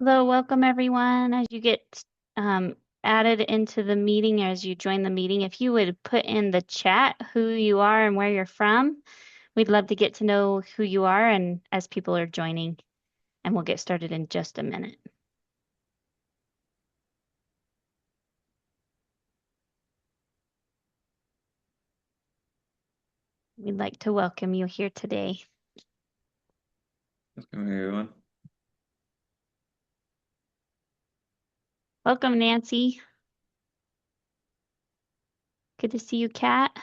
Hello, welcome everyone. As you get added into the meeting, as you join the meeting, if you would put in the chat who you are and where you're from, we'd love to get to know who you are and as people are joining, and we'll get started in just a minute. We'd like to welcome you here today. Welcome, everyone. Welcome, Nancy. Good to see you, Kat.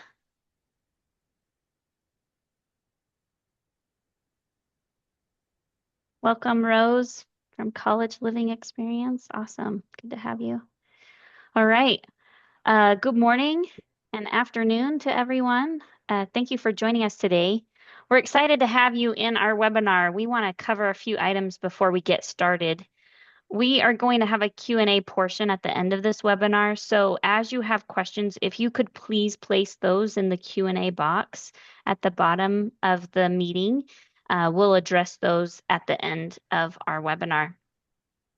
Welcome, Rose from College Living Experience. Awesome. Good to have you. All right. Good morning and afternoon to everyone. Thank you for joining us today. We're excited to have you in our webinar. We want to cover a few items before we get started. We are going to have a Q&A portion at the end of this webinar. So as you have questions, if you could please place those in the Q&A box at the bottom of the meeting, we'll address those at the end of our webinar.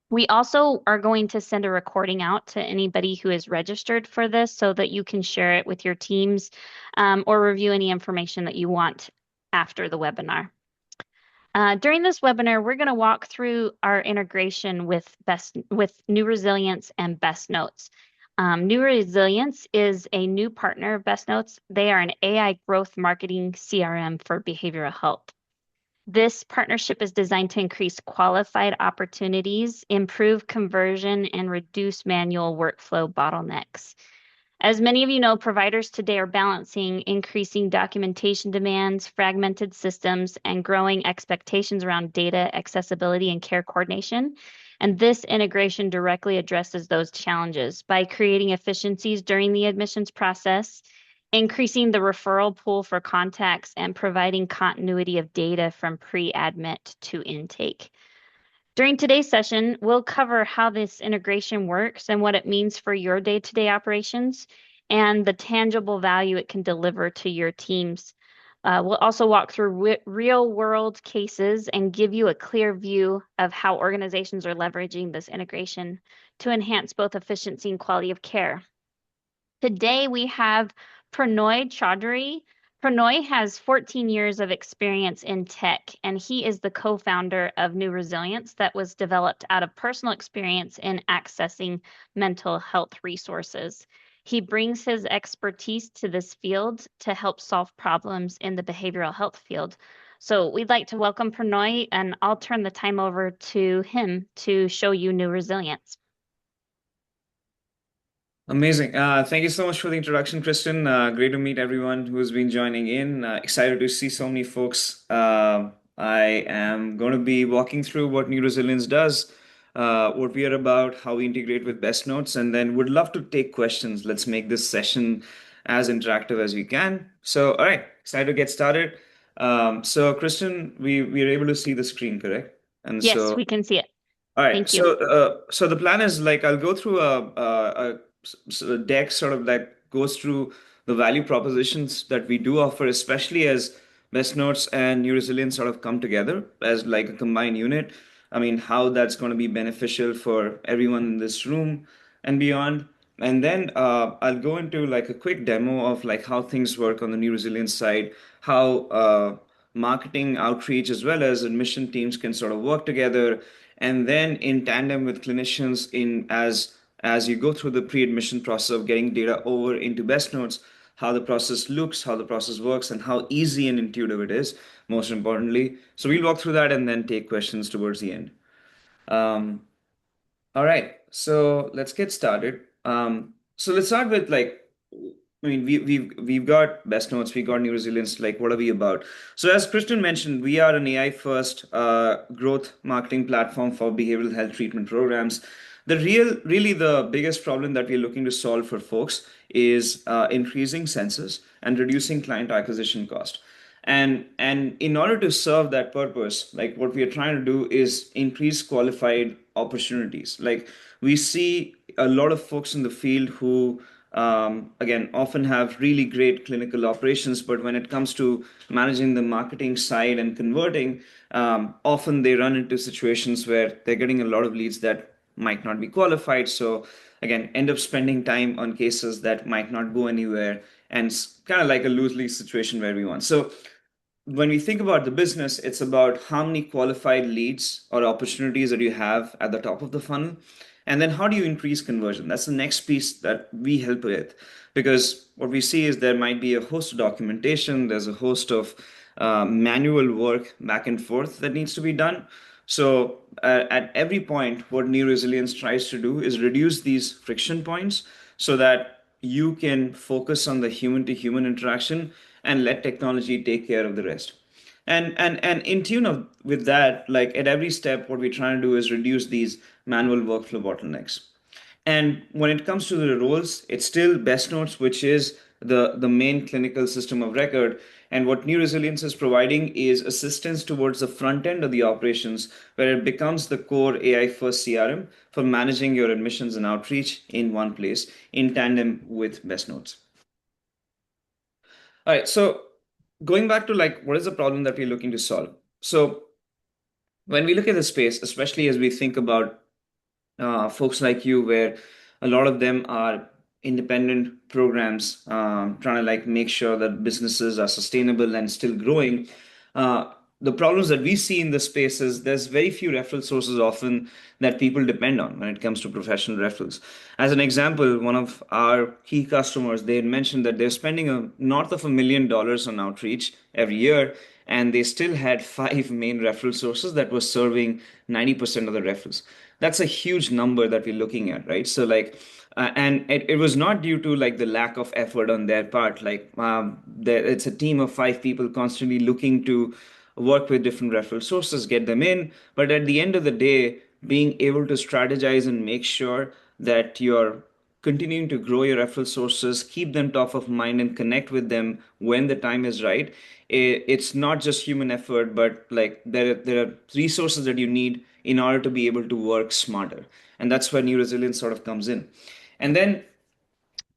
We also are going to send a recording out to anybody who is registered for this so that you can share it with your teams or review any information that you want after the webinar. During this webinar, we're going to walk through our integration with New Resilience and BestNotes. New Resilience is a new partner of BestNotes. They are an AI growth marketing CRM for behavioral health. This partnership is designed to increase qualified opportunities, improve conversion, and reduce manual workflow bottlenecks. As many of you know, providers today are balancing increasing documentation demands, fragmented systems, and growing expectations around data accessibility and care coordination. And this integration directly addresses those challenges by creating efficiencies during the admissions process, increasing the referral pool for contacts, and providing continuity of data from pre-admit to intake. During today's session, we'll cover how this integration works and what it means for your day-to-day operations and the tangible value it can deliver to your teams. We'll also walk through real-world cases and give you a clear view of how organizations are leveraging this integration to enhance both efficiency and quality of care. Today we have Pranoy Chaudhary. Pranoy has 14 years of experience in tech, and he is the co-founder of New Resilience that was developed out of personal experience in accessing mental health resources. He brings his expertise to this field to help solve problems in the behavioral health field. So we'd like to welcome Pranoy, and I'll turn the time over to him to show you New Resilience. Amazing. Thank you so much for the introduction, Kristen. Great to meet everyone who's been joining in. Excited to see so many folks. I am going to be walking through what New Resilience does, what we are about, how we integrate with Best Notes, and then would love to take questions. Let's make this session as interactive as we can. So, all right, excited to get started. So, Kristen, we are able to see the screen, correct? And Yes, so, we can see it. all right. Thank you. So the plan is like I'll go through a deck sort of that goes through the value propositions that we do offer, especially as Best Notes and New Resilience sort of come together as like a combined unit. I mean, how that's going to be beneficial for everyone in this room and beyond. And then I'll go into like a quick demo of like how things work on the New Resilience side, how marketing outreach as well as admission teams can sort of work together, and then in tandem with clinicians in as you go through the pre-admission process of getting data over into best notes, how the process looks, how the process works, and how easy and intuitive it is, most importantly. So we'll walk through that and then take questions towards the end. um, all right, so let's get started. So let's start with like, I mean, we've got best notes, we got new resilience. Like, what are we about? So as Kristen mentioned, we are an AI first growth marketing platform for behavioral health treatment programs. Really the biggest problem that we're looking to solve for folks is increasing census and reducing client acquisition cost. And in order to serve that purpose, like what we are trying to do is increase qualified opportunities. Like we see a lot of folks in the field who again, often have really great clinical operations, but when it comes to managing the marketing side and converting, often they run into situations where they're getting a lot of leads that might not be qualified. So again, end up spending time on cases that might not go anywhere, and it's kind of like a lose-lose situation where we want. So when we think about the business, it's about how many qualified leads or opportunities that you have at the top of the funnel. And then how do you increase conversion? That's the next piece that we help with. Because what we see is there might be a host of documentation, there's a host of manual work back and forth that needs to be done. So at every point, what New Resilience tries to do is reduce these friction points so that you can focus on the human to human interaction and let technology take care of the rest. And in tune of with that, like at every step, what we're trying to do is reduce these manual workflow bottlenecks. And when it comes to the roles, it's still BestNotes, which is the main clinical system of record. And what New Resilience is providing is assistance towards the front end of the operations, where it becomes the core AI first CRM for managing your admissions and outreach in one place in tandem with BestNotes. All right, so going back to like what is the problem that we're looking to solve? So when we look at the space, especially as we think about folks like you, where a lot of them are independent programs, trying to like make sure that businesses are sustainable and still growing. The problems that we see in the space is there's very few referral sources often that people depend on when it comes to professional referrals. As an example, one of our key customers, they had mentioned that they're spending north of $1 million on outreach every year, and they still had five main referral sources that were serving 90% of the referrals. That's a huge number that we're looking at, right? So like, and it was not due to like the lack of effort on their part. Like, it's a team of five people constantly looking to work with different referral sources, get them in. But at the end of the day, being able to strategize and make sure that you're continuing to grow your referral sources, keep them top of mind, and connect with them when the time is right. It's not just human effort, but like there are resources that you need in order to be able to work smarter, and that's where new resilience sort of comes in. And then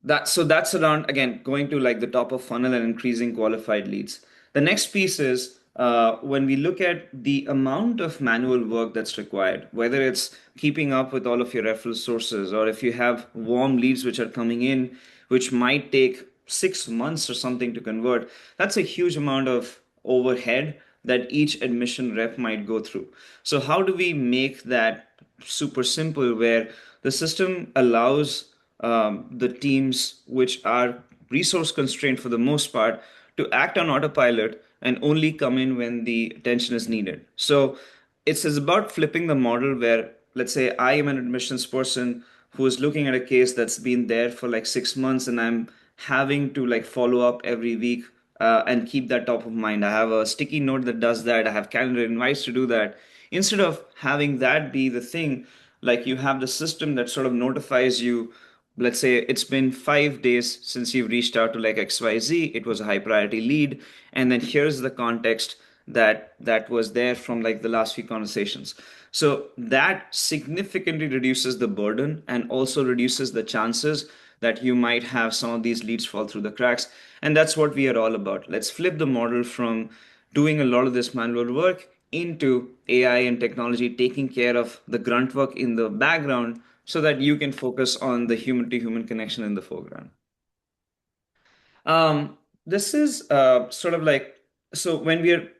that's around again going to like the top of funnel and increasing qualified leads. The next piece is when we look at the amount of manual work that's required, whether it's keeping up with all of your referral sources, or if you have warm leads which are coming in which might take 6 months or something to convert. That's a huge amount of overhead that each admission rep might go through. So how do we make that super simple where the system allows the teams which are resource constrained for the most part to act on autopilot and only come in when the attention is needed? So it's about flipping the model where, let's say, I am an admissions person who is looking at a case that's been there for like 6 months, and I'm having to like follow up every week and keep that top of mind. I have a sticky note that does that. I have calendar invites to do that. Instead of having that be the thing, like you have the system that sort of notifies you. Let's say it's been 5 days since you've reached out to like XYZ. It was a high priority lead. And then here's the context that was there from like the last few conversations. So that significantly reduces the burden and also reduces the chances that you might have some of these leads fall through the cracks. And that's what we are all about. Let's flip the model from doing a lot of this manual work into AI and technology taking care of the grunt work in the background so that you can focus on the human to human connection in the foreground. This is sort of like so when we're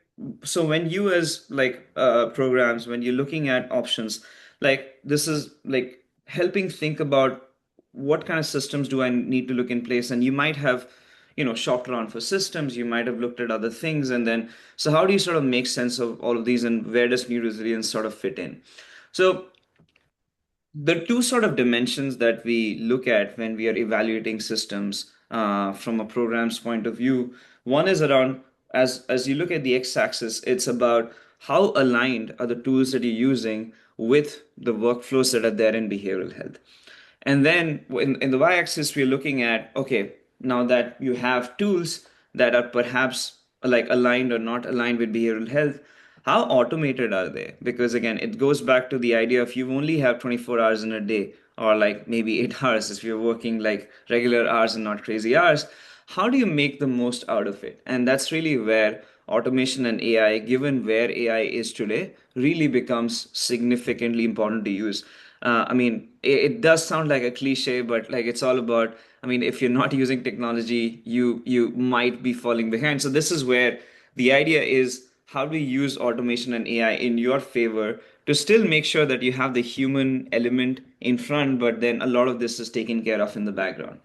so when you as like programs when you're looking at options, like this is like helping think about what kind of systems do I need to look in place, and you might have shopped around for systems, you might have looked at other things, and then so how do you sort of make sense of all of these, and where does new resilience sort of fit in? So the two sort of dimensions that we look at when we are evaluating systems from a program's point of view, one is around as you look at the x-axis, it's about how aligned are the tools that you're using with the workflows that are there in behavioral health. And then in the y-axis, we're looking at, okay, now that you have tools that are perhaps like aligned or not aligned with behavioral health, how automated are they? Because again, it goes back to the idea of you only have 24 hours in a day. or like maybe 8 hours if you're working like regular hours and not crazy hours. How do you make the most out of it? And that's really where automation and AI, given where AI is today, really becomes significantly important to use. I mean, it does sound like a cliche, but like it's all about, I mean, if you're not using technology, you might be falling behind. So this is where the idea is, how do you use automation and AI in your favor to still make sure that you have the human element in front, but then a lot of this is taken care of in the background.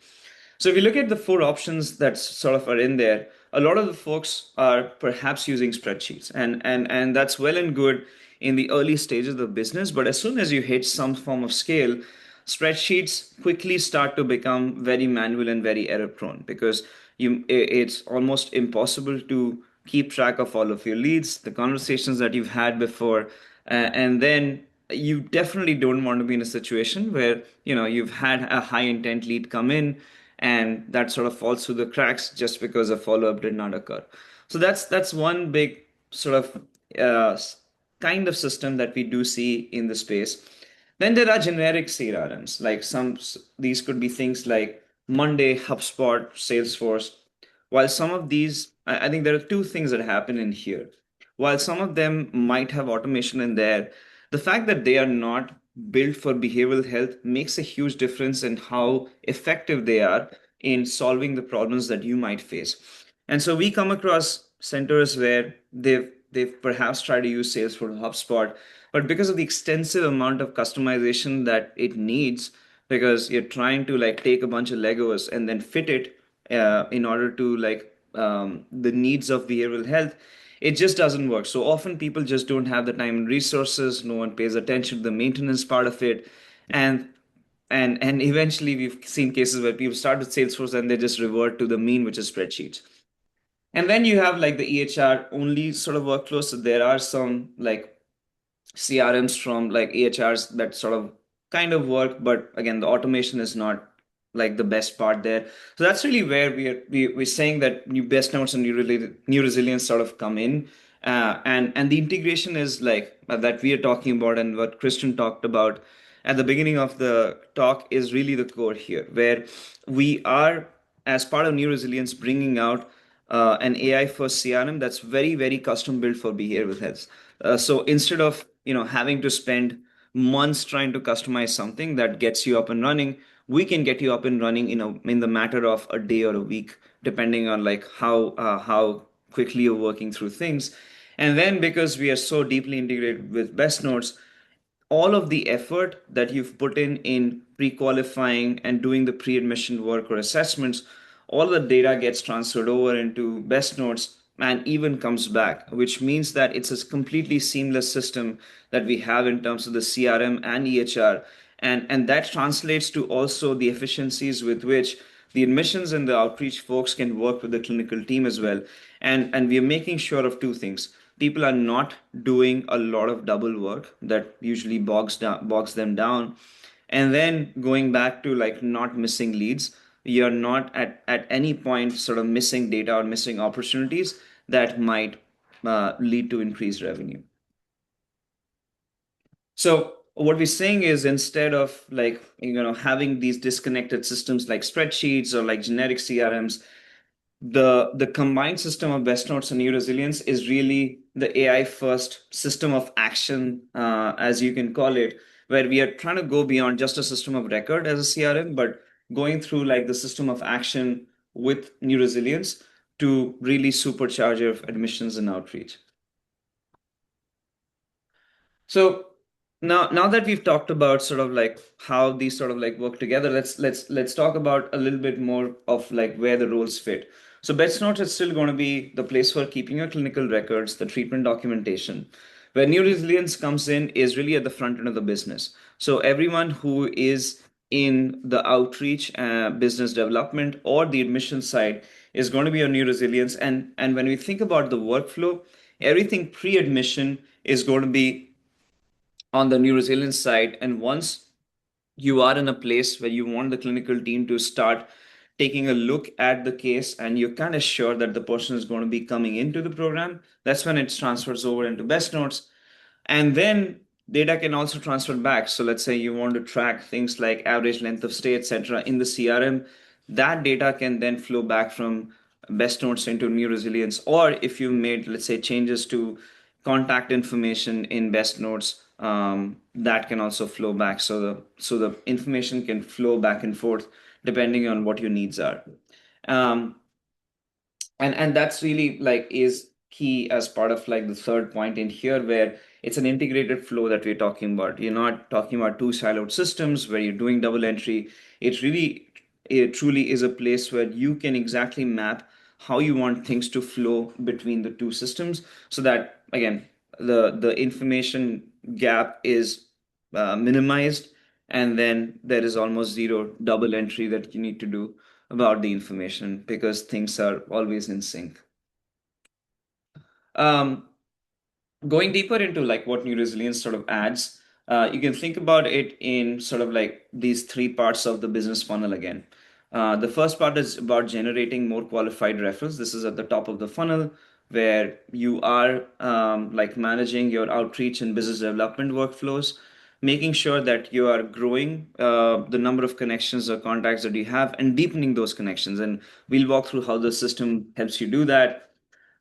So if you look at the four options that sort of are in there, a lot of the folks are perhaps using spreadsheets, and that's well and good in the early stages of the business. But as soon as you hit some form of scale, spreadsheets quickly start to become very manual and very error prone, because it's almost impossible to keep track of all of your leads, the conversations that you've had before, and then you definitely don't want to be in a situation where you've had a high intent lead come in and that sort of falls through the cracks just because a follow up did not occur. So that's one big sort of kind of system that we do see in the space. Then there are generic CRMs, like these could be things like Monday, HubSpot, Salesforce. While some of these, I think there are two things that happen in here. While some of them might have automation in there, the fact that they are not built for behavioral health makes a huge difference in how effective they are in solving the problems that you might face. And so we come across centers where they've perhaps tried to use Salesforce or HubSpot, but because of the extensive amount of customization that it needs, because you're trying to like take a bunch of Legos and then fit it in order to like the needs of behavioral health, it just doesn't work. So often people just don't have the time and resources. No one pays attention to the maintenance part of it, and and eventually we've seen cases where people start with Salesforce and they just revert to the mean, which is spreadsheets. And then you have like the EHR only sort of workflows. So there are some like CRMs from like EHRs that sort of kind of work, but again, the automation is not like the best part there. So that's really where we're saying that new best notes and new resilience sort of come in, and the integration is like that we are talking about, and what Christian talked about at the beginning of the talk is really the core here, where we are, as part of new resilience, bringing out an AI first CRM that's very custom built for behavioral health. So instead of having to spend months trying to customize something that gets you up and running, we can get you up and running in the matter of a day or a week, depending on like how quickly you're working through things. And then because we are so deeply integrated with best notes, all of the effort that you've put in pre-qualifying and doing the pre-admission work or assessments, all the data gets transferred over into best notes and even comes back, which means that it's a completely seamless system that we have in terms of the CRM and EHR, and that translates to also the efficiencies with which the admissions and the outreach folks can work with the clinical team as well. And we are making sure of two things: people are not doing a lot of double work that usually bogs them down, and then going back to like not missing leads, you're not at any point sort of missing data or missing opportunities that might lead to increased revenue. So what we're saying is, instead of like having these disconnected systems like spreadsheets or like generic CRMs, the combined system of best notes and new resilience is really the AI first system of action, as you can call it, where we are trying to go beyond just a system of record as a CRM, but going through like the system of action with new resilience to really supercharge your admissions and outreach. So now that we've talked about sort of like how these sort of like work together, let's talk about a little bit more of like where the roles fit. So BestNotes is still going to be the place for keeping your clinical records, the treatment documentation. Where new resilience comes in is really at the front end of the business. So everyone who is in the outreach, business development, or the admission side is going to be on new resilience. And when we think about the workflow, everything pre-admission is going to be on the new resilience side. And once you are in a place where you want the clinical team to start taking a look at the case and you're kind of sure that the person is going to be coming into the program, that's when it transfers over into best notes. And then data can also transfer back. So let's say you want to track things like average length of stay, etc., in the CRM. That data can then flow back from best notes into new resilience. Or if you made, let's say, changes to contact information in best notes, that can also flow back. So the information can flow back and forth depending on what your needs are. Um, and that's really like is key as part of like the third point in here, where it's an integrated flow that we're talking about. You're not talking about two siloed systems where you're doing double entry. It truly is a place where you can exactly map how you want things to flow between the two systems, so that again the information gap is minimized, and then there is almost zero double entry that you need to do about the information, because things are always in sync. Um, Going deeper into like what new resilience sort of adds, you can think about it in sort of like these three parts of the business funnel again. The first part is about generating more qualified referrals. This is at the top of the funnel, where you are like managing your outreach and business development workflows, making sure that you are growing the number of connections or contacts that you have and deepening those connections. And we'll walk through how the system helps you do that.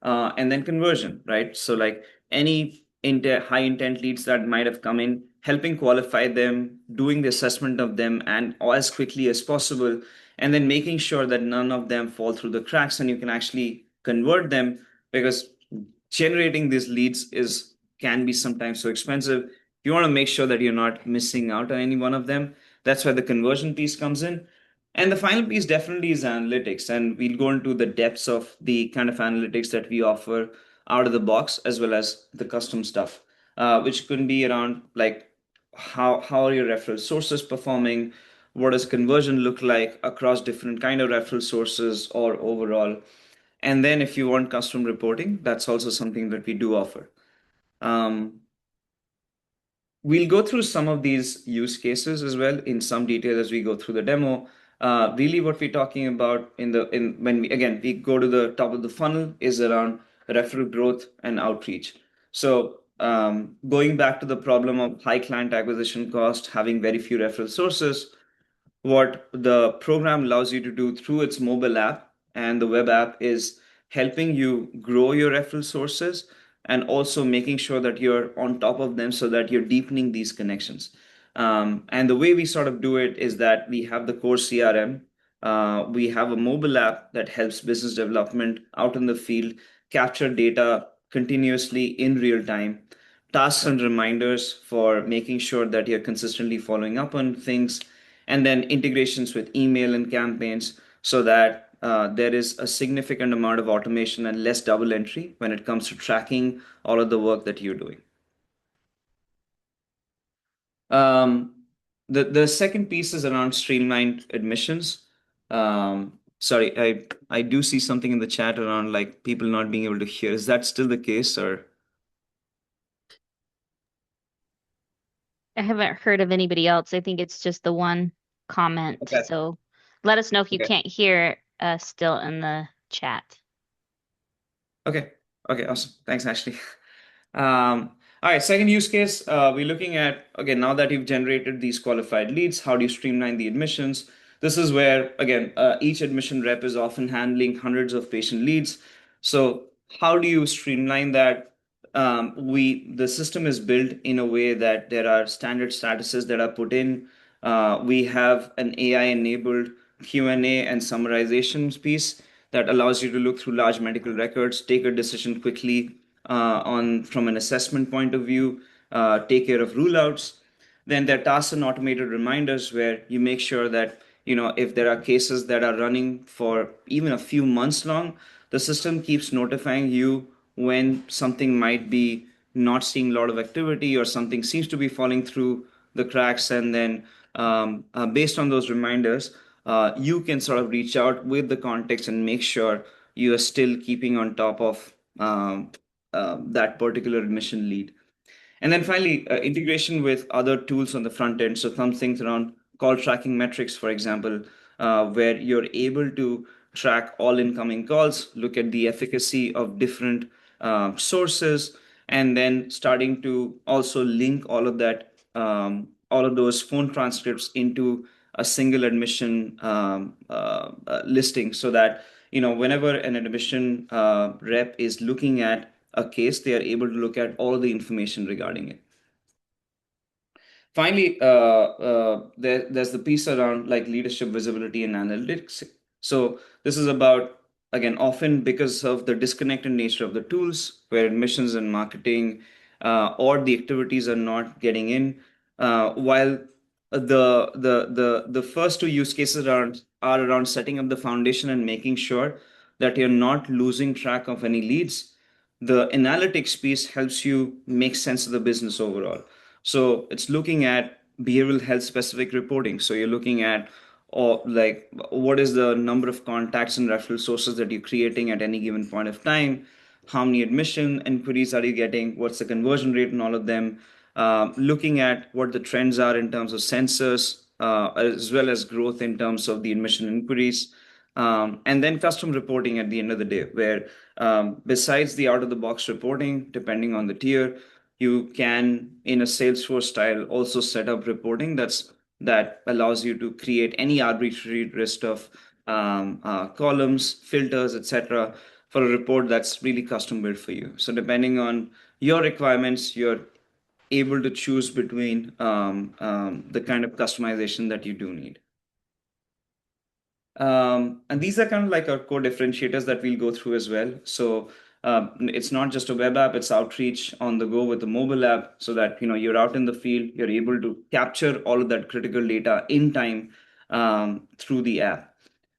And then conversion, right? So like any high intent leads that might have come in, helping qualify them, doing the assessment of them, and as quickly as possible, and then making sure that none of them fall through the cracks and you can actually convert them, because generating these leads is can be sometimes so expensive. You want to make sure that you're not missing out on any one of them. That's where the conversion piece comes in. And the final piece definitely is analytics, and we'll go into the depths of the kind of analytics that we offer out of the box, as well as the custom stuff, which could be around like how are your referral sources performing, what does conversion look like across different kind of referral sources or overall. And then if you want custom reporting, that's also something that we do offer. Um, We'll go through some of these use cases as well in some detail as we go through the demo. Really, what we're talking about in when we go to the top of the funnel is around referral growth and outreach. So going back to the problem of high client acquisition cost, having very few referral sources, what the program allows you to do through its mobile app and the web app is helping you grow your referral sources, and also making sure that you're on top of them so that you're deepening these connections. And the way we sort of do it is that we have the core CRM. We have a mobile app that helps business development out in the field capture data continuously in real time, tasks and reminders for making sure that you're consistently following up on things, and then integrations with email and campaigns, so that there is a significant amount of automation and less double entry when it comes to tracking all of the work that you're doing. Um, the second piece is around streamlined admissions. Sorry, I do see something in the chat around like people not being able to hear. Is that still the case, or? I haven't heard of anybody else. I think it's just the one comment. Okay. So let us know if you Okay. can't hear us still in the chat. Okay. Okay. Awesome. Thanks, Ashley. All right, second use case, we're looking at, again, now that you've generated these qualified leads, how do you streamline the admissions? This is where, again, each admission rep is often handling hundreds of patient leads. So how do you streamline that? The system is built in a way that there are standard statuses that are put in. We have an AI-enabled Q&A and summarization piece that allows you to look through large medical records, take a decision quickly on from an assessment point of view, take care of rule outs. Then there are tasks and automated reminders where you make sure that, if there are cases that are running for even a few months long, the system keeps notifying you when something might be not seeing a lot of activity or something seems to be falling through the cracks. And then based on those reminders, you can sort of reach out with the context and make sure you are still keeping on top of that particular admission lead. And then finally, integration with other tools on the front end. So some things around call tracking metrics, for example, where you're able to track all incoming calls, look at the efficacy of different sources, and then starting to also link all of that, all of those phone transcripts into a single admission listing, so that whenever an admission rep is looking at a case, they are able to look at all the information regarding it. Finally, there's the piece around like leadership visibility and analytics. So this is about, again, often because of the disconnected nature of the tools, where admissions and marketing or the activities are not getting in. While the first two use cases are around setting up the foundation and making sure that you're not losing track of any leads. The analytics piece helps you make sense of the business overall. So it's looking at behavioral health specific reporting. So you're looking at, or like, what is the number of contacts and referral sources that you're creating at any given point of time? How many admission inquiries are you getting? What's the conversion rate in all of them? Looking at what the trends are in terms of census, as well as growth in terms of the admission inquiries. And then custom reporting at the end of the day, where besides the out of the box reporting, depending on the tier, you can, in a Salesforce style, also set up reporting that allows you to create any arbitrary list of columns, filters, etc., for a report that's really custom built for you. So depending on your requirements, you're able to choose between the kind of customization that you do need. And these are kind of like our core differentiators that we'll go through as well. So it's not just a web app, it's outreach on the go with the mobile app, so that you're out in the field, you're able to capture all of that critical data in time through the app.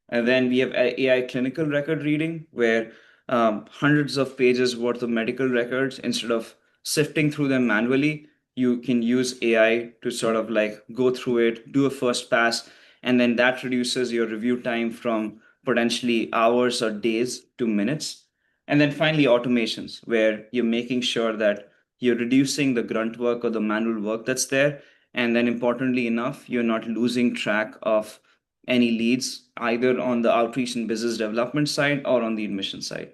And then we have AI clinical record reading, where hundreds of pages worth of medical records, instead of sifting through them manually, you can use AI to sort of like go through it, do a first pass, and then that reduces your review time from potentially hours or days to minutes. And then finally, automations, where you're making sure that you're reducing the grunt work or the manual work that's there. And then, importantly enough, you're not losing track of any leads either on the outreach and business development side or on the admission side.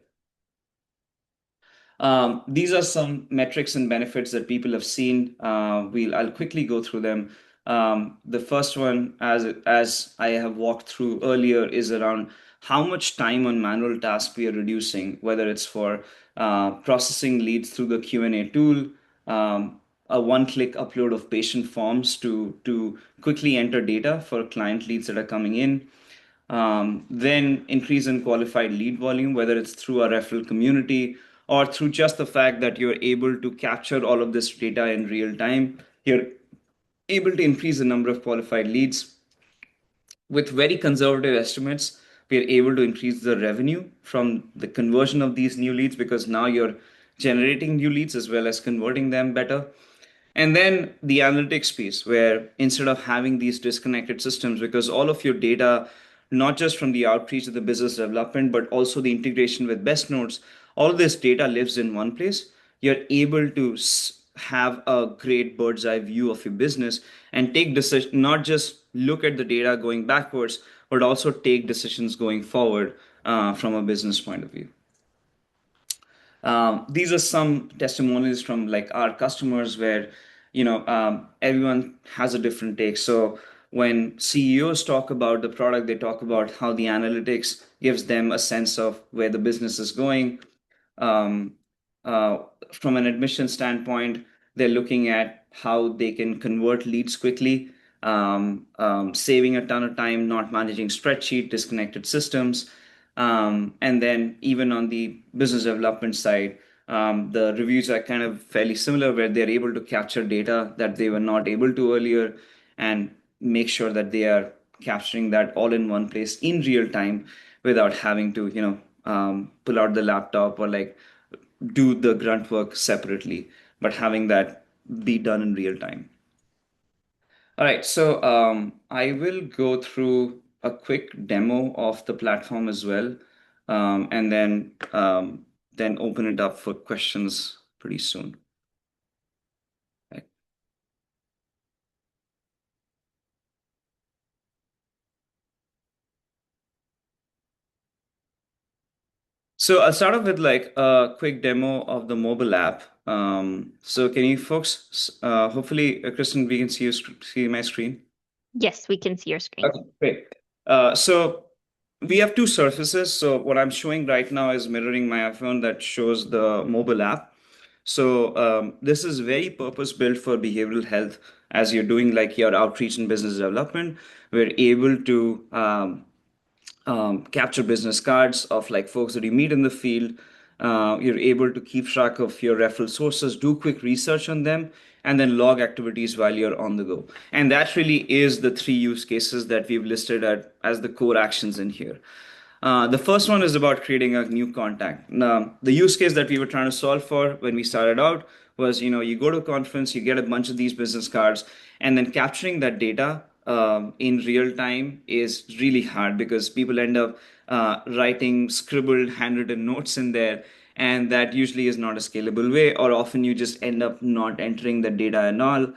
These are some metrics and benefits that people have seen. I'll quickly go through them. The first one, as I have walked through earlier, is around how much time on manual tasks we are reducing, whether it's for processing leads through the Q&A tool, a one-click upload of patient forms to quickly enter data for client leads that are coming in. Then increase in qualified lead volume, whether it's through a referral community or through just the fact that you're able to capture all of this data in real time. You're able to increase the number of qualified leads. With very conservative estimates, we are able to increase the revenue from the conversion of these new leads, because now you're generating new leads as well as converting them better. And then the analytics piece, where instead of having these disconnected systems, because all of your data, not just from the outreach of the business development, but also the integration with BestNotes, all of this data lives in one place. You're able to have a great bird's eye view of your business and take decisions, not just look at the data going backwards, but also take decisions going forward from a business point of view. These are some testimonials from like our customers, where everyone has a different take. So when CEOs talk about the product, they talk about how the analytics gives them a sense of where the business is going. um, uh, from an admission standpoint, they're looking at how they can convert leads quickly, saving a ton of time, not managing spreadsheet, disconnected systems. And then even on the business development side, the reviews are kind of fairly similar, where they're able to capture data that they were not able to earlier and make sure that they are capturing that all in one place in real time without having to, pull out the laptop or like do the grunt work separately, but having that be done in real time. All right, so I will go through a quick demo of the platform as well, and then open it up for questions pretty soon. Okay. So I'll start off with like a quick demo of the mobile app. So can you folks, hopefully, Kristen, we can see my screen. Yes, we can see your screen. Okay, great. So we have two surfaces. So what I'm showing right now is mirroring my iPhone that shows the mobile app. So this is very purpose built for behavioral health. As you're doing like your outreach and business development, we're able to capture business cards of like folks that you meet in the field. You're able to keep track of your referral sources, do quick research on them, and then log activities while you're on the go. And that really is the three use cases that we've listed as the core actions in here. The first one is about creating a new contact. Now, the use case that we were trying to solve for when we started out was, you go to a conference, you get a bunch of these business cards, and then capturing that data in real time is really hard because people end up writing scribbled, handwritten notes in there, and that usually is not a scalable way, or often you just end up not entering the data at all.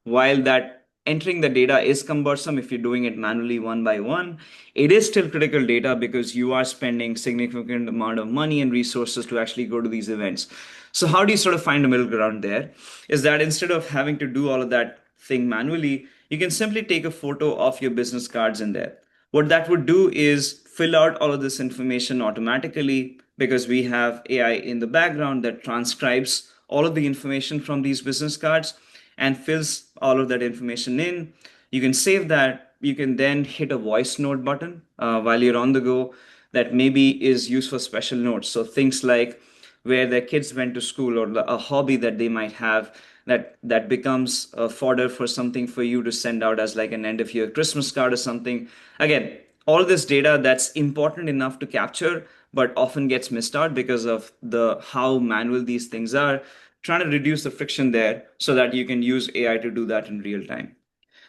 While that entering the data is cumbersome if you're doing it manually one by one, it is still critical data because you are spending significant amount of money and resources to actually go to these events. So how do you sort of find a middle ground there? Is that instead of having to do all of that thing manually, you can simply take a photo of your business cards in there. What that would do is fill out all of this information automatically because we have AI in the background that transcribes all of the information from these business cards and fills all of that information in. You can save that. You can then hit a voice note button while you're on the go that maybe is used for special notes. So things like where their kids went to school or a hobby that they might have that becomes a fodder for something for you to send out as like an end of year Christmas card or something. Again, all this data that's important enough to capture but often gets missed out because of the how manual these things are, trying to reduce the friction there so that you can use AI to do that in real time.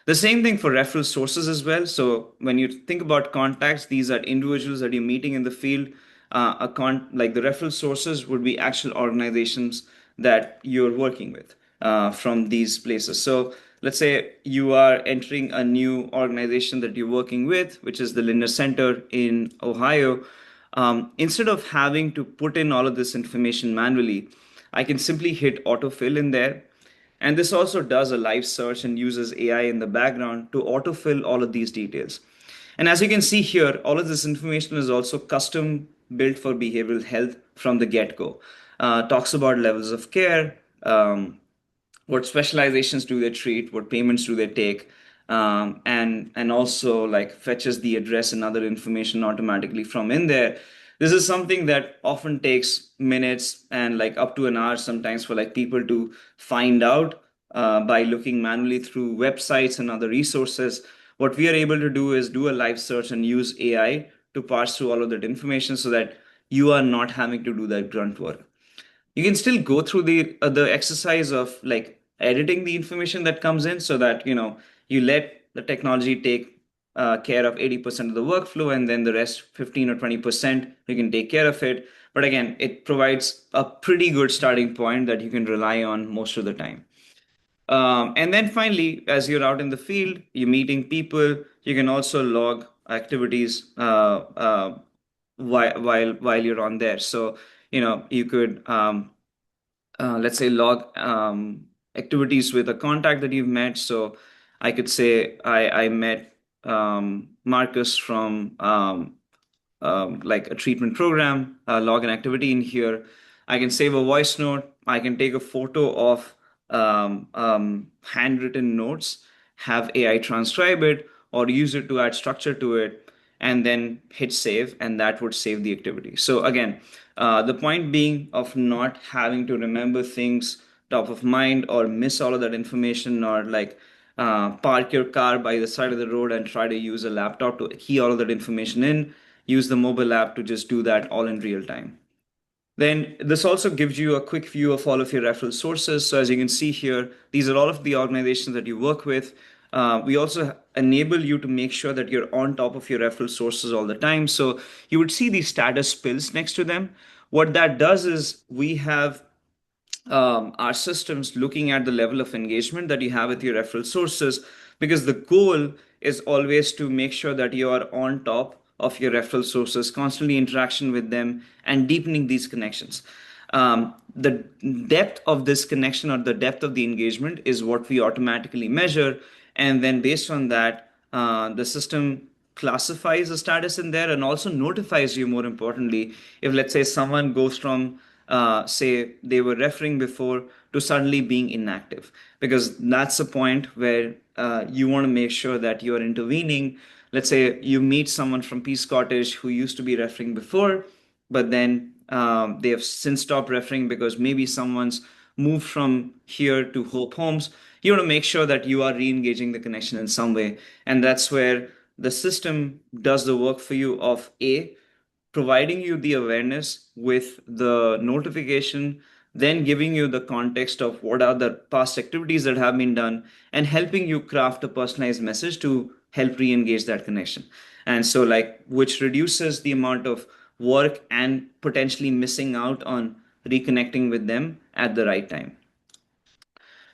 The same thing for referral sources as well. So when you think about contacts, these are individuals that you're meeting in the field. Like the referral sources would be actual organizations that you're working with from these places. So let's say you are entering a new organization that you're working with, which is the Linder Center in Ohio. Instead of having to put in all of this information manually, I can simply hit autofill in there, and this also does a live search and uses AI in the background to autofill all of these details. And as you can see here, all of this information is also custom built for behavioral health from the get-go. Talks about levels of care, what specializations do they treat, what payments do they take, and also like fetches the address and other information automatically from in there. This is something that often takes minutes and like up to an hour sometimes for like people to find out by looking manually through websites and other resources. What we are able to do is do a live search and use AI to parse through all of that information so that you are not having to do that grunt work. You can still go through the exercise of like editing the information that comes in so that you let the technology take care of 80% of the workflow, and then the rest 15 or 20% you can take care of it. But again, it provides a pretty good starting point that you can rely on most of the time. And then finally, as you're out in the field, you're meeting people, you can also log activities while you're on there. So, you could, let's say, log activities with a contact that you've met. So I could say I met Marcus from like a treatment program, log an activity in here. I can save a voice note. I can take a photo of handwritten notes, have AI transcribe it, or use it to add structure to it, and then hit save, and that would save the activity. So again, the point being of not having to remember things top of mind or miss all of that information or like park your car by the side of the road and try to use a laptop to key all of that information in, use the mobile app to just do that all in real time. Then this also gives you a quick view of all of your referral sources. So as you can see here, these are all of the organizations that you work with. We also enable you to make sure that you're on top of your referral sources all the time. So you would see these status pills next to them. What that does is we have our systems looking at the level of engagement that you have with your referral sources, because the goal is always to make sure that you are on top of your referral sources, constantly interaction with them and deepening these connections. The depth of this connection or the depth of the engagement is what we automatically measure. And then based on that, the system classifies the status in there and also notifies you, more importantly, if let's say someone goes from, say, they were referring before to suddenly being inactive, because that's the point where you want to make sure that you are intervening. Let's say you meet someone from Peace Cottage who used to be referring before, but then they have since stopped referring because maybe someone's moved from here to Hope Homes. You want to make sure that you are re-engaging the connection in some way. And that's where the system does the work for you of A, providing you the awareness with the notification, then giving you the context of what are the past activities that have been done, and helping you craft a personalized message to help re-engage that connection. And so, like, which reduces the amount of work and potentially missing out on reconnecting with them at the right time.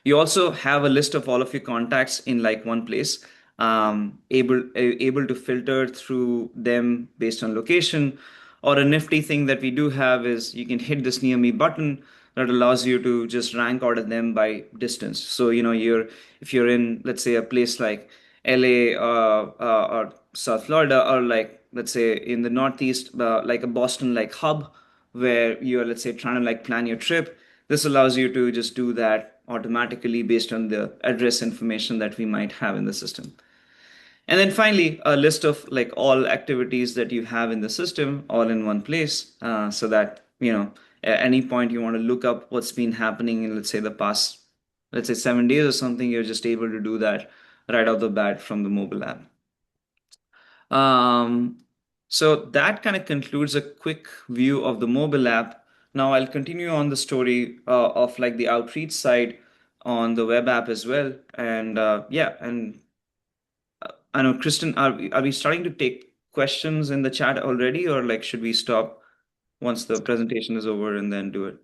You also have a list of all of your contacts in like one place, able to filter through them based on location. Or a nifty thing that we do have is you can hit this near me button that allows you to just rank order them by distance. So you're if you're in, let's say, a place like LA, or South Florida, or like let's say in the Northeast, like a Boston like hub, where you're, let's say, trying to like plan your trip. This allows you to just do that automatically based on the address information that we might have in the system. And then finally, a list of like all activities that you have in the system all in one place, so that, at any point you want to look up what's been happening in, let's say, the past, let's say, 7 days or something, you're just able to do that right off the bat from the mobile app. Um, so that kind of concludes a quick view of the mobile app. Now I'll continue on the story of like the outreach side on the web app as well. And yeah, and I know, Kristen, are we starting to take questions in the chat already, or like should we stop once the presentation is over and then do it?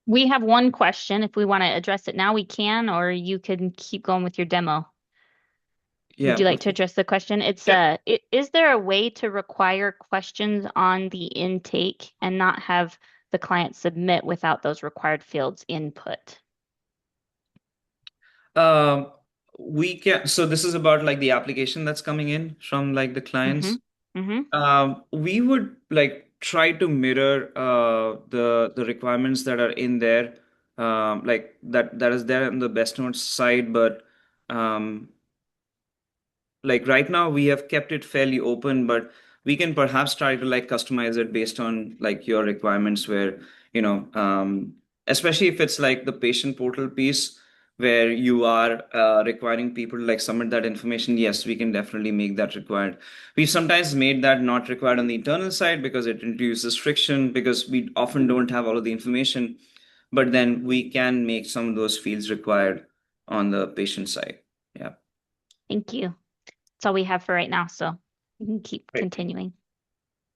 We have one question. If we want to address it now, we can, or you can keep going with your demo. Would Yeah, you like let's. to address the question? It's Yeah. is there a way to require questions on the intake and not have the client submit without those required fields input? Um, we can. So this is about like the application that's coming in from like the Mm-hmm. clients. Mm-hmm. We would like try to mirror the requirements that are in there, like that is there on the best notes side, but um, like right now we have kept it fairly open, but we can perhaps try to like customize it based on like your requirements, where especially if it's like the patient portal piece where you are requiring people to like submit that information. Yes, we can definitely make that required. We've sometimes made that not required on the internal side because it introduces friction, because we often don't have all of the information, but then we can make some of those fields required on the patient side. Yeah. Thank you. That's all we have for right now, so you can keep Great. continuing.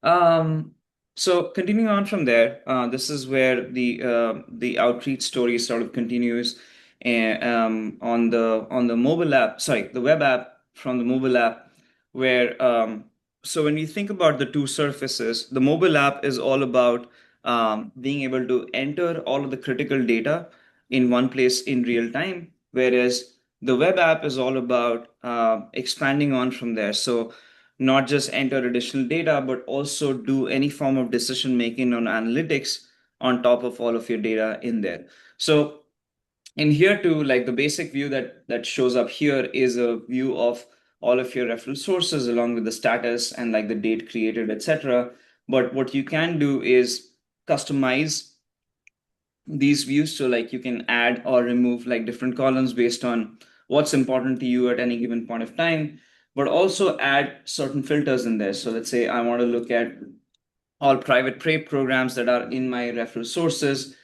Um, so continuing on from there, this is where the outreach story sort of continues, and on the mobile app, sorry, the web app from the mobile app, where so when you think about the two surfaces, the mobile app is all about being able to enter all of the critical data in one place in real time, whereas the web app is all about expanding on from there. So not just enter additional data, but also do any form of decision making on analytics on top of all of your data in there. So in here too, like the basic view that shows up here is a view of all of your referral sources along with the status and like the date created, etc. But what you can do is customize these views, so like you can add or remove like different columns based on what's important to you at any given point of time, but also add certain filters in there. So let's say I want to look at all private pay programs that are in my referral sources,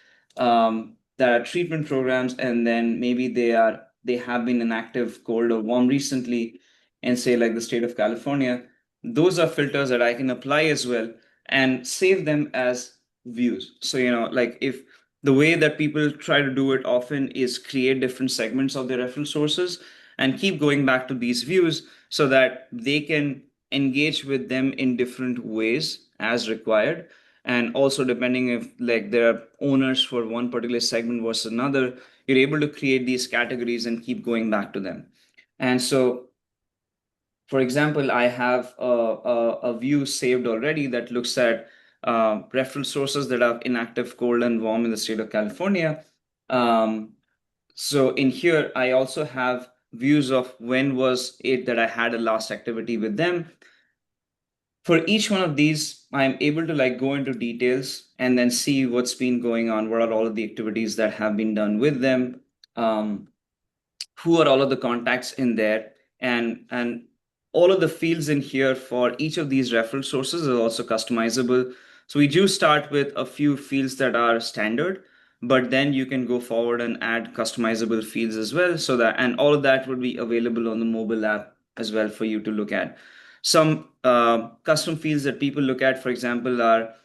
that are treatment programs, and then maybe they have been inactive, cold or warm recently, and say like the state of California. Those are filters that I can apply as well and save them as views. So like if the way that people try to do it often is create different segments of their referral sources and keep going back to these views so that they can engage with them in different ways as required. And also depending if like there are owners for one particular segment versus another, you're able to create these categories and keep going back to them. And so, for example, I have a view saved already that looks at referral sources that are inactive, cold, and warm in the state of California. Um, so in here, I also have views of when was it that I had a last activity with them. For each one of these, I'm able to like go into details and then see what's been going on, what are all of the activities that have been done with them, um, who are all of the contacts in there, and all of the fields in here for each of these referral sources are also customizable. So we do start with a few fields that are standard, but then you can go forward and add customizable fields as well, so that, and all of that would be available on the mobile app as well for you to look at. Some custom fields that people look at, for example, are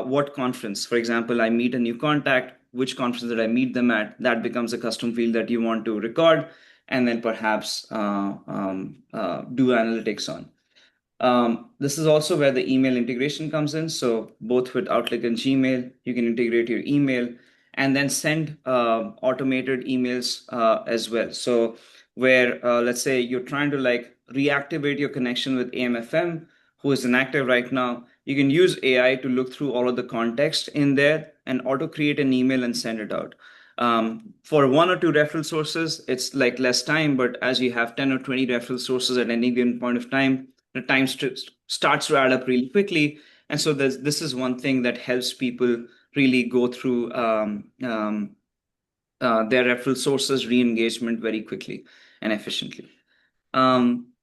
what conference. For example, I meet a new contact, which conference did I meet them at? That becomes a custom field that you want to record and then perhaps do analytics on. This is also where the email integration comes in. So both with Outlook and Gmail, you can integrate your email and then send automated emails as well. So where let's say you're trying to like reactivate your connection with AMFM, who is inactive right now, you can use AI to look through all of the context in there and auto create an email and send it out. For one or two referral sources, it's like less time, but as you have 10 or 20 referral sources at any given point of time, the time starts to add up really quickly. And so this is one thing that helps people really go through their referral sources re-engagement very quickly and efficiently.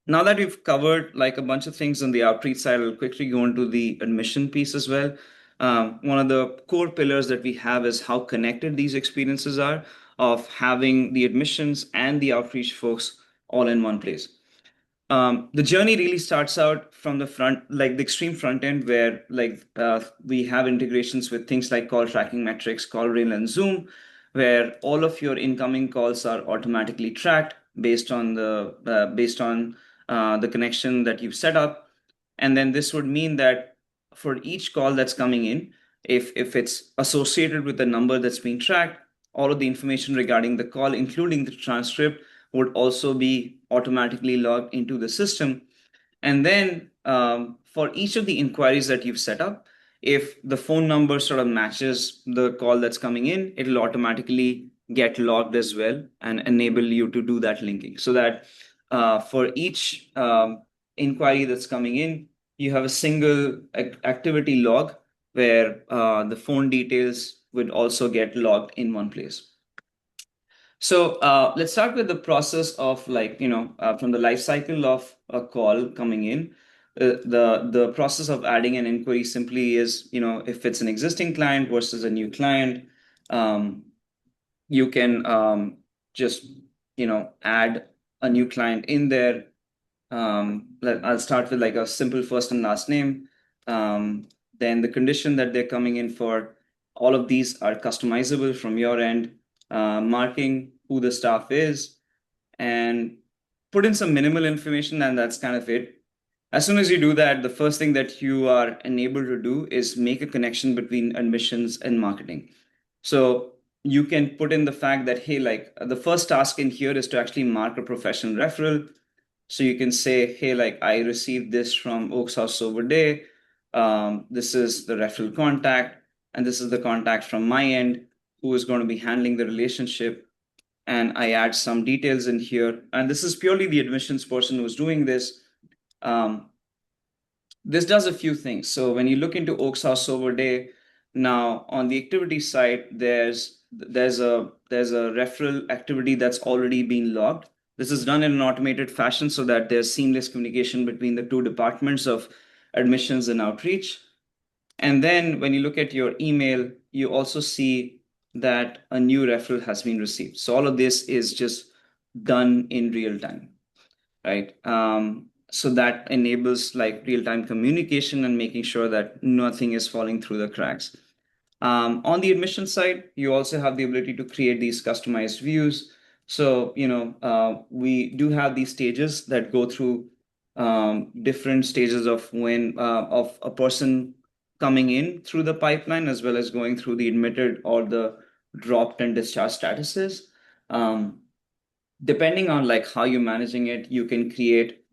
Now that we've covered like a bunch of things on the outreach side, I'll quickly go into the admission piece as well. One of the core pillars that we have is how connected these experiences are of having the admissions and the outreach folks all in one place. The journey really starts out from the front, like the extreme front end, where we have integrations with things like call tracking metrics, call rail, and Zoom, where all of your incoming calls are automatically tracked based on the connection that you've set up. And then this would mean that for each call that's coming in, if it's associated with the number that's being tracked, all of the information regarding the call, including the transcript, would also be automatically logged into the system. And then for each of the inquiries that you've set up, if the phone number sort of matches the call that's coming in, it'll automatically get logged as well and enable you to do that linking. So that for each inquiry that's coming in, you have a single activity log where the phone details would also get logged in one place. So let's start with the process of like, from the life cycle of a call coming in. The process of adding an inquiry simply is, if it's an existing client versus a new client, um, you can just, add a new client in there. I'll start with like a simple first and last name. Then the condition that they're coming in for, all of these are customizable from your end, marking who the staff is, and put in some minimal information, and that's kind of it. As soon as you do that, the first thing that you are enabled to do is make a connection between admissions and marketing. So you can put in the fact that, hey, like the first task in here is to actually mark a professional referral. So you can say, hey, like I received this from Oaks House Silver Day. This is the referral contact, and this is the contact from my end who is going to be handling the relationship. And I add some details in here. And this is purely the admissions person who's doing this. Um, this does a few things. So when you look into Oaks House Silver Day, now on the activity side, there's a referral activity that's already been logged. This is done in an automated fashion so that there's seamless communication between the two departments of admissions and outreach. And then when you look at your email, you also see that a new referral has been received. So all of this is just done in real time, right? So that enables like real-time communication and making sure that nothing is falling through the cracks. On the admission side, you also have the ability to create these customized views. So, we do have these stages that go through different stages of when of a person coming in through the pipeline as well as going through the admitted or the dropped and discharged statuses. Um, Depending on like how you're managing it, you can create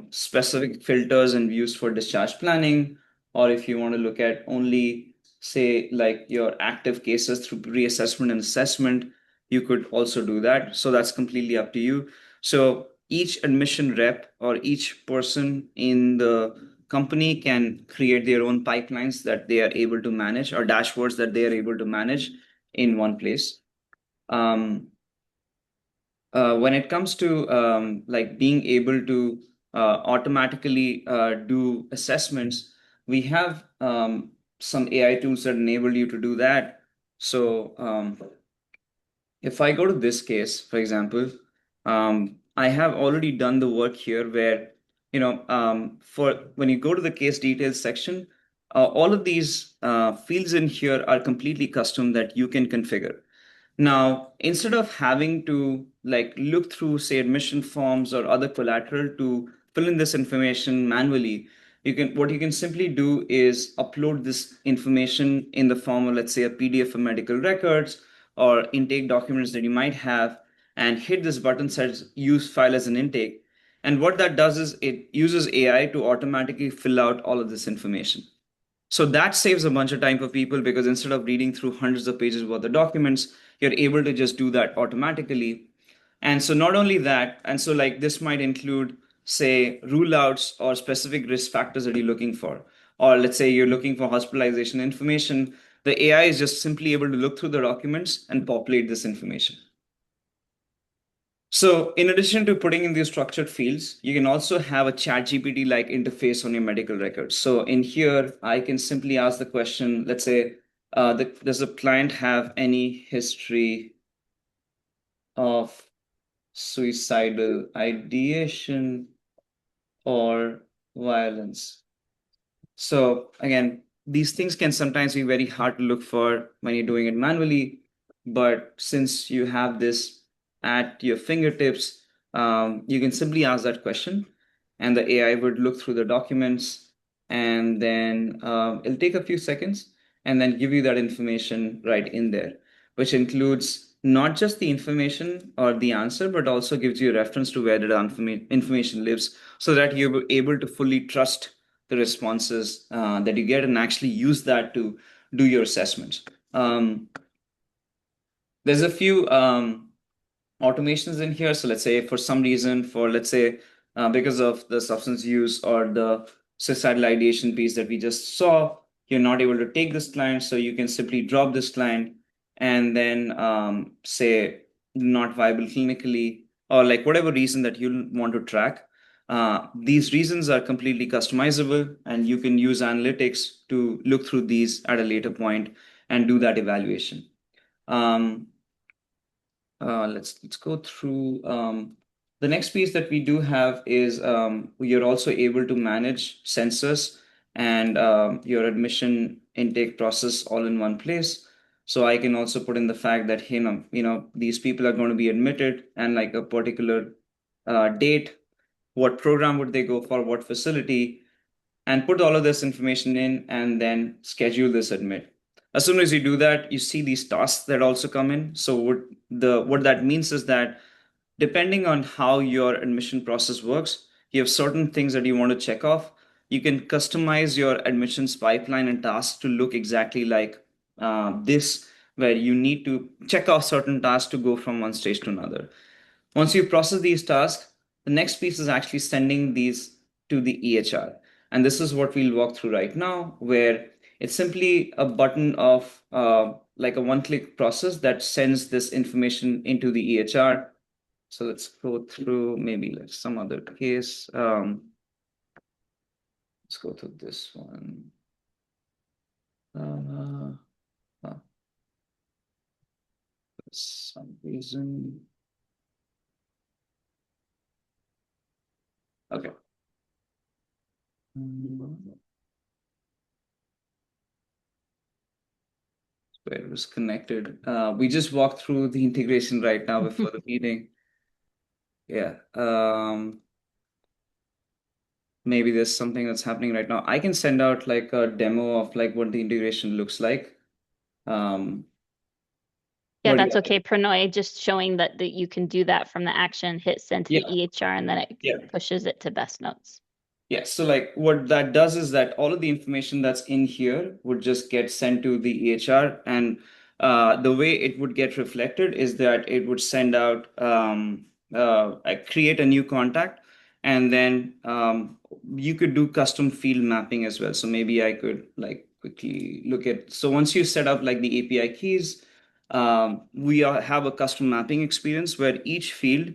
specific filters and views for discharge planning, or if you want to look at only, say, like your active cases through reassessment and assessment, you could also do that. So that's completely up to you. So each admission rep or each person in the company can create their own pipelines that they are able to manage or dashboards that they are able to manage in one place. Um, when it comes to like being able to automatically do assessments, we have some AI tools that enable you to do that. So if I go to this case, for example, I have already done the work here where, for when you go to the case details section, all of these fields in here are completely custom that you can configure. Now, instead of having to like look through, say, admission forms or other collateral to fill in this information manually, what you can simply do is upload this information in the form of, let's say, a PDF of medical records or intake documents that you might have, and hit this button says use file as an intake. And what that does is it uses AI to automatically fill out all of this information. So that saves a bunch of time for people because instead of reading through hundreds of pages worth of documents, you're able to just do that automatically. And so not only that, and so like this might include, say, rule outs or specific risk factors that you're looking for. Or let's say you're looking for hospitalization information. The AI is just simply able to look through the documents and populate this information. So, in addition to putting in these structured fields, you can also have a ChatGPT like interface on your medical records. So, in here, I can simply ask the question, let's say, does the client have any history of suicidal ideation or violence? So again, these things can sometimes be very hard to look for when you're doing it manually, but since you have this at your fingertips, you can simply ask that question, and the AI would look through the documents, and then it'll take a few seconds, and then give you that information right in there, which includes not just the information or the answer, but also gives you a reference to where the information lives, so that you're able to fully trust the responses that you get and actually use that to do your assessments. There's a few automations in here. So let's say for some reason, let's say because of the substance use or the suicidal ideation piece that we just saw, you're not able to take this client. So you can simply drop this client and then say not viable clinically or like whatever reason that you want to track. These reasons are completely customizable, and you can use analytics to look through these at a later point and do that evaluation. Um, let's go through the next piece that we do have is you're also able to manage census and your admission intake process all in one place. So I can also put in the fact that these people are going to be admitted and like a particular date, what program would they go for, what facility, and put all of this information in and then schedule this admit. As soon as you do that, you see these tasks that also come in. So what that means is that depending on how your admission process works, you have certain things that you want to check off. You can customize your admissions pipeline and tasks to look exactly like this, where you need to check off certain tasks to go from one stage to another. Once you process these tasks, the next piece is actually sending these to the EHR. And this is what we'll walk through right now, where it's simply a button of like a one-click process that sends this information into the EHR. So let's go through maybe like some other case. Let's go through this one. Uh, for some reason. Okay. Where it was connected. We just walked through the integration right now before the meeting. Yeah. maybe there's something that's happening right now. I can send out like a demo of like what the integration looks like. Um, Yeah, but that's yeah, okay. Pranoy, just showing that you can do that from the action, hit send to yeah, the EHR, and then it yeah. pushes it to Best Notes. Yeah, so like what that does is that all of the information that's in here would just get sent to the EHR, and the way it would get reflected is that it would send out, create a new contact, and then you could do custom field mapping as well. So maybe I could like quickly look at. So once you set up like the API keys, have a custom mapping experience where each field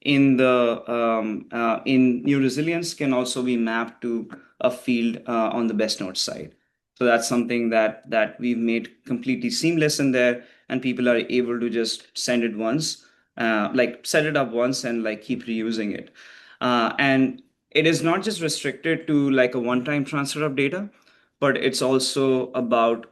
in New Resilience can also be mapped to a field on the BestNotes side. So that's something that we've made completely seamless in there, and people are able to just send it once, like set it up once and like keep reusing it. And it is not just restricted to like a one-time transfer of data, but it's also about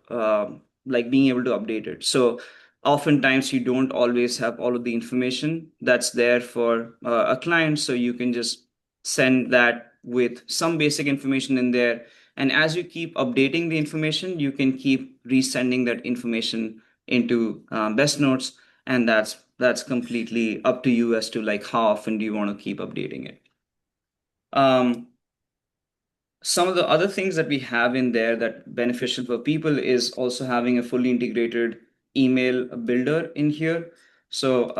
like being able to update it. So oftentimes you don't always have all of the information that's there for a client, so you can just send that with some basic information in there, and as you keep updating the information you can keep resending that information into best notes, and that's completely up to you as to like how often do you want to keep updating it. um, some of the other things that we have in there that beneficial for people is also having a fully integrated email builder in here. So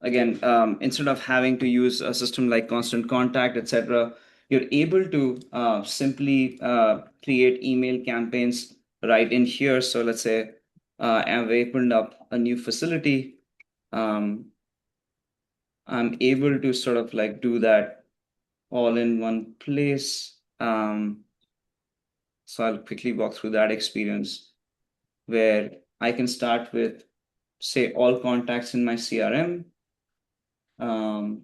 again, instead of having to use a system like Constant Contact, etc., you're able to simply create email campaigns right in here. So let's say I've opened up a new facility. Um, I'm able to sort of like do that all in one place. So I'll quickly walk through that experience where I can start with, say, all contacts in my CRM. Um,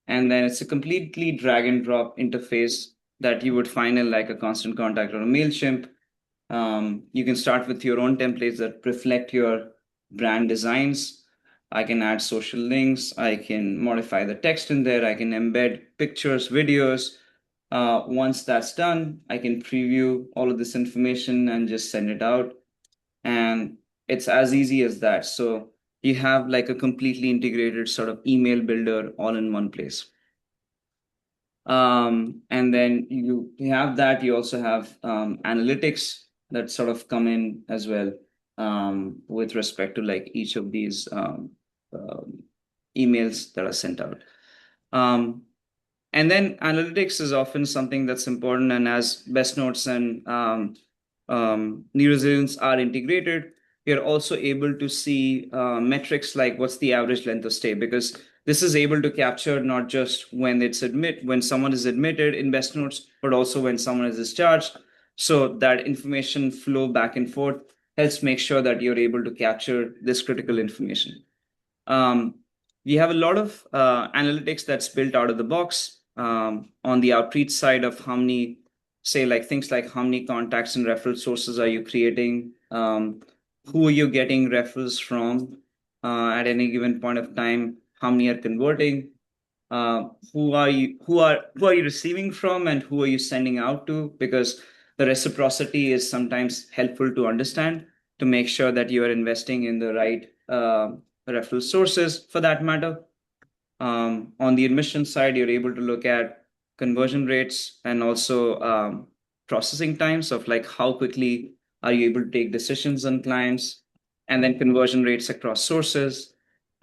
and then it's a completely drag and drop interface that you would find in like a Constant Contact or a MailChimp. You can start with your own templates that reflect your brand designs. I can add social links. I can modify the text in there. I can embed pictures, videos. Once that's done, I can preview all of this information and just send it out. And it's as easy as that. So you have like a completely integrated sort of email builder all in one place. And then you have that. You also have analytics that sort of come in as well with respect to like each of these um, emails that are sent out. Um, and then analytics is often something that's important. And as best notes and new resilience are integrated, you're also able to see metrics like what's the average length of stay, because this is able to capture not just when someone is admitted in best notes, but also when someone is discharged. So that information flow back and forth helps make sure that you're able to capture this critical information. Um, we have a lot of analytics that's built out of the box on the outreach side of how many, say, like things like how many contacts and referral sources are you creating, who are you getting referrals from at any given point of time, how many are converting, who are you receiving from, and who are you sending out to, because the reciprocity is sometimes helpful to understand to make sure that you are investing in the right referral sources for that matter. On the admission side, you're able to look at conversion rates and also processing times of like how quickly are you able to take decisions on clients, and then conversion rates across sources.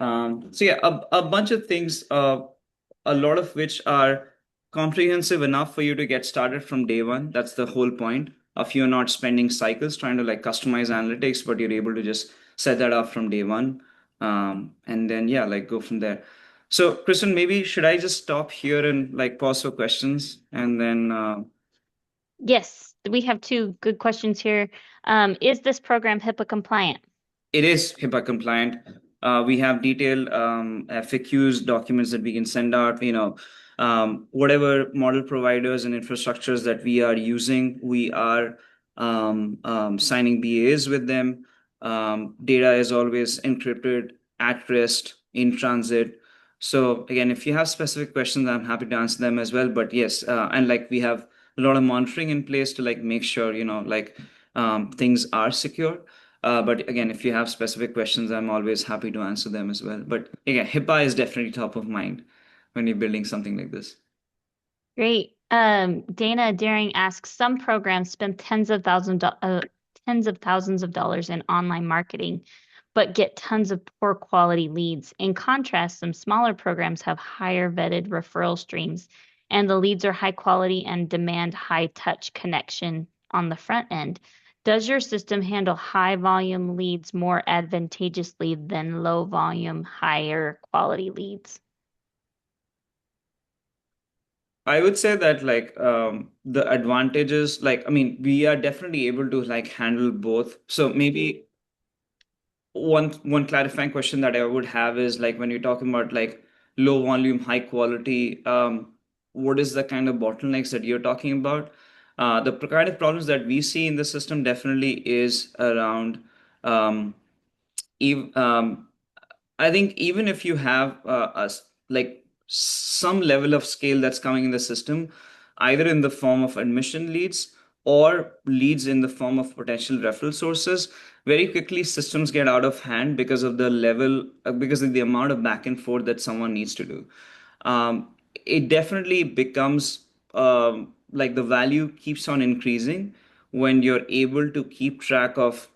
So yeah, a bunch of things, a lot of which are comprehensive enough for you to get started from day one. That's the whole point of you not spending cycles trying to like customize analytics, but you're able to just set that up from day one. And then yeah, like go from there. So, Kristen, maybe should I just stop here and like pause for questions and then Yes, we have two good questions here. Is this program HIPAA compliant? it is HIPAA compliant. We have detailed FAQs, documents that we can send out. Whatever model providers and infrastructures that we are using, we are signing BAs with them. Data is always encrypted, at rest, in transit. So again, if you have specific questions, I'm happy to answer them as well. But yes, and like we have a lot of monitoring in place to like make sure, things are secure. But again, if you have specific questions, I'm always happy to answer them as well. But again, HIPAA is definitely top of mind when you're building something like this. Great. Dana Daring asks, some programs spend tens of thousands of dollars in online marketing, but get tons of poor quality leads. In contrast, some smaller programs have higher vetted referral streams, and the leads are high quality and demand high touch connection on the front end. Does your system handle high volume leads more advantageously than low volume, higher quality leads? I would say that the advantages, like I mean, we are definitely able to like handle both. So maybe one clarifying question that I would have is like when you're talking about like low volume, high quality, what is the kind of bottlenecks that you're talking about? The kind of problems that we see in the system definitely is around um, ev I think even if you have like some level of scale that's coming in the system, either in the form of admission leads or leads in the form of potential referral sources, very quickly systems get out of hand because of the level, because of the amount of back and forth that someone needs to do. It definitely becomes like the value keeps on increasing when you're able to keep track of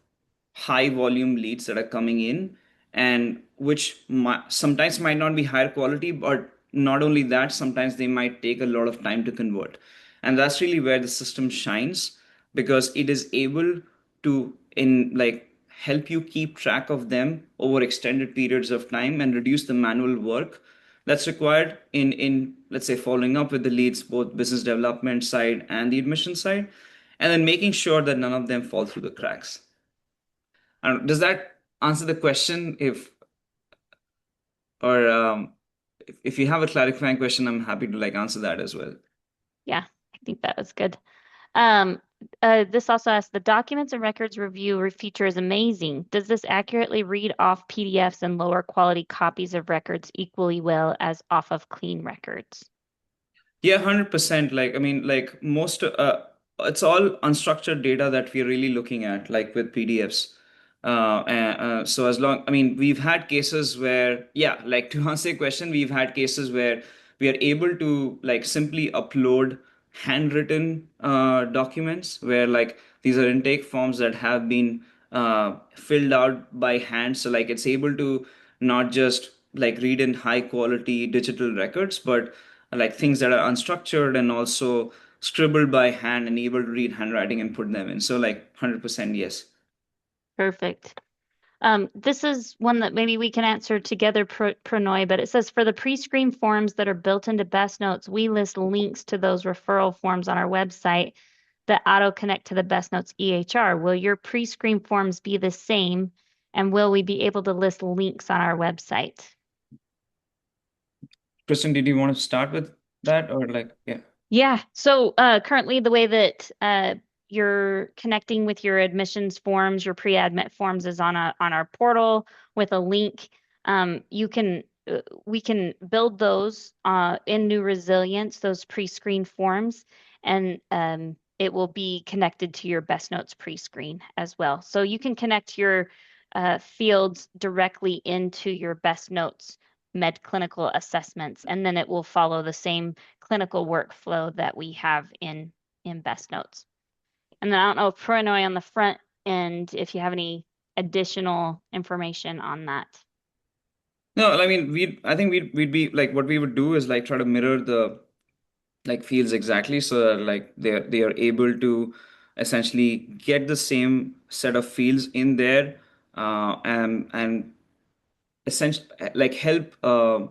high volume leads that are coming in and which sometimes might not be higher quality, but not only that, sometimes they might take a lot of time to convert. And that's really where the system shines because it is able to in like help you keep track of them over extended periods of time and reduce the manual work that's required in let's say following up with the leads, both business development side and the admission side, and then making sure that none of them fall through the cracks. Does that answer the question? If or if you have a clarifying question, I'm happy to like answer that as well. Yeah, I think that was good. Um, this also asks, the documents and records feature is amazing. Does this accurately read off PDFs and lower quality copies of records equally well as off of clean records? Yeah, 100%. Like, I mean, like it's all unstructured data that we're really looking at, like with PDFs. So as long, I mean, we've had cases where, yeah, like to answer your question, we've had cases where we are able to like simply upload handwritten documents where like these are intake forms that have been filled out by hand. So like it's able to not just like read in high quality digital records, but like things that are unstructured and also scribbled by hand and able to read handwriting and put them in. So like 100% yes. Perfect. This is one that maybe we can answer together, Pranoy, but it says for the pre-screen forms that are built into BestNotes, we list links to those referral forms on our website that auto connect to the BestNotes EHR. Will your pre-screen forms be the same? And will we be able to list links on our website? Kristen, did you want to start with that or like, yeah. Yeah. So currently, the way that you're connecting with your admissions forms, your pre-admit forms, is on our portal with a link. You can we can build those in New Resilience, those pre-screen forms, and it will be connected to your Best Notes pre-screen as well. So you can connect your fields directly into your Best Notes med clinical assessments, and then it will follow the same clinical workflow that we have in Best Notes. And then I don't know, Pronoy on the front end, if you have any additional information on that. No, I mean, I think we'd be like, what we would do is like try to mirror the like fields exactly so that like they are able to essentially get the same set of fields in there and essentially like help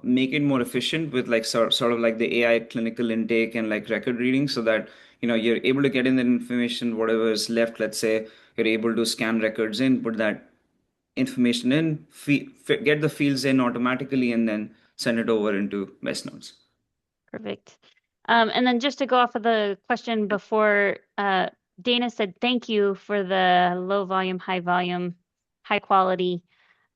make it more efficient with like sort of like the AI clinical intake and like record reading so that you're able to get in the information whatever is left, let's say you're able to scan records in, put that information in, get the fields in automatically and then send it over into best notes. Perfect. And then just to go off of the question before, Dana said thank you for the low volume, high quality.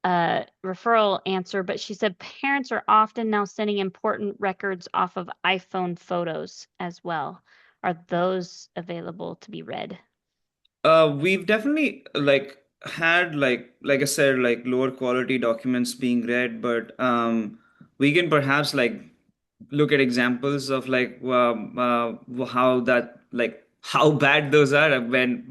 referral answer, but she said parents are often now sending important records off of iPhone photos as well. Are those available to be read? We've definitely had like I said, like lower quality documents being read, but we can perhaps like look at examples of how that like how bad those are when